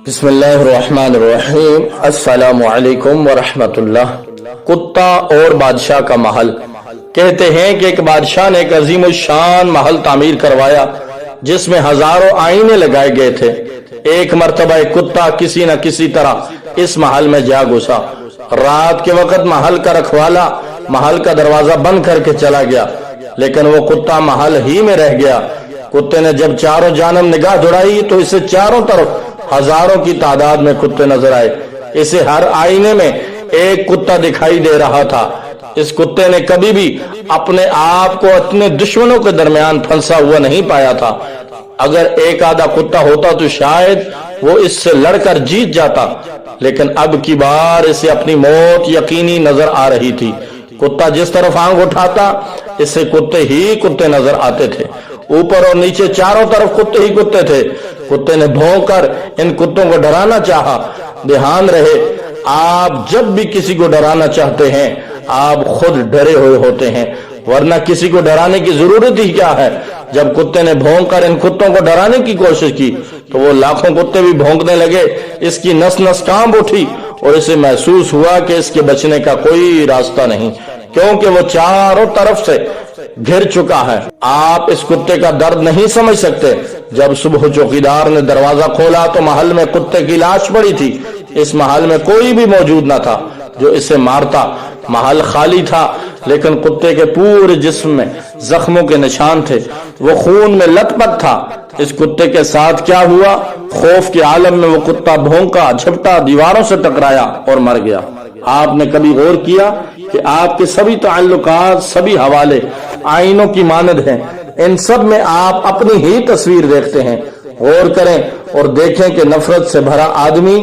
बिस्मिल्लाहिर्रहमानिर्रहीम। अस्सलामु अलैकुम वरहमतुल्लाह। कुत्ता और बादशाह का महल। कहते हैं कि एक बादशाह ने एक अजीम शान महल तामीर करवाया जिसमें हजारों आईने लगाए गए थे। एक मर्तबा एक कुत्ता किसी न किसी तरह इस महल में जा घुसा। रात के वक्त महल का रखवाला महल का दरवाजा बंद करके चला गया, लेकिन वो कुत्ता महल ही में रह गया। कुत्ते ने जब चारों जानब निगाह दौड़ाई तो इसे चारों तरफ हजारों की तादाद में कुत्ते नजर आए। इसे हर आईने में एक कुत्ता दिखाई दे रहा था। इस कुत्ते ने कभी भी अपने आप को अपने दुश्मनों के दरमियान फंसा हुआ नहीं पाया था। अगर एक आधा कुत्ता होता तो शायद वो इससे लड़कर जीत जाता, लेकिन अब की बार इसे अपनी मौत यकीनी नजर आ रही थी। कुत्ता जिस तरफ आंख उठाता इससे कुत्ते ही कुत्ते नजर आते थे। ऊपर और नीचे चारों तरफ कुत्ते ही कुत्ते थे। कुत्ते ने भौंककर इन कुत्तों को डराना चाहा। ध्यान रहे, आप जब भी किसी को डराना चाहते हैं आप खुद डरे हुए होते हैं, वरना किसी को डराने की जरूरत ही क्या है। जब कुत्ते ने भौंककर इन कुत्तों को डराने की कोशिश की तो वो लाखों कुत्ते भी भौंकने लगे। इसकी नस नस कांप उठी और इसे महसूस हुआ कि इसके बचने का कोई रास्ता नहीं, क्योंकि वो चारों तरफ से घिर चुका है। आप इस कुत्ते का दर्द नहीं समझ सकते। जब सुबह चौकीदार ने दरवाजा खोला तो महल में कुत्ते की लाश पड़ी थी। इस महल में कोई भी मौजूद न था जो इसे मारता। महल खाली था, लेकिन कुत्ते के पूरे जिस्म में जख्मों के निशान थे। वो खून में लथपथ था। इस कुत्ते के साथ क्या हुआ? खौफ के आलम में वो कुत्ता भौंका, झपटा, दीवारों से टकराया और मर गया। आपने कभी गौर किया कि आपके सभी ताल्लुकात, सभी हवाले आईनों की मानद हैं। इन सब में आप अपनी ही तस्वीर देखते हैं। गौर करें और देखें कि नफरत से भरा आदमी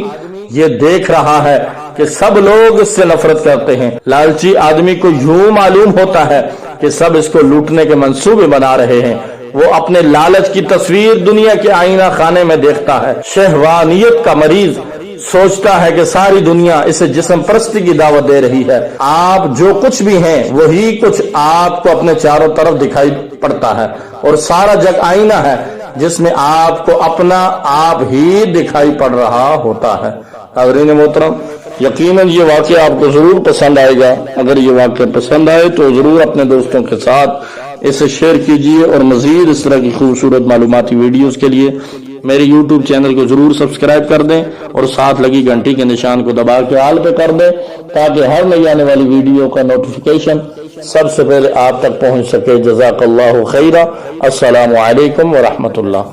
ये देख रहा है कि सब लोग इससे नफरत करते हैं। लालची आदमी को यूं मालूम होता है कि सब इसको लूटने के मंसूबे बना रहे हैं। वो अपने लालच की तस्वीर दुनिया के आईना खाने में देखता है। शहवानियत का मरीज सोचता है कि सारी दुनिया इसे जिस्म परस्ती की दावत दे रही है। आप जो कुछ भी हैं वही कुछ आपको अपने चारों तरफ दिखाई पड़ता है, और सारा जग आईना है जिसमें आपको अपना आप ही दिखाई पड़ रहा होता है। नाज़रीन मोहतरम, यकीनन ये वाक़या आपको जरूर पसंद आएगा। अगर ये वाक़या पसंद आए तो जरूर अपने दोस्तों के साथ इसे शेयर कीजिए, और मजीद इस तरह की खूबसूरत मालूमाती वीडियोस के लिए मेरे YouTube चैनल को जरूर सब्सक्राइब कर दें और साथ लगी घंटी के निशान को दबा के आल पे कर दें, ताकि हर नई आने वाली वीडियो का नोटिफिकेशन सबसे पहले आप तक पहुंच सके। जज़ाकल्लाहु खैरा। अस्सलामु अलैकुम व रहमतुल्लाह।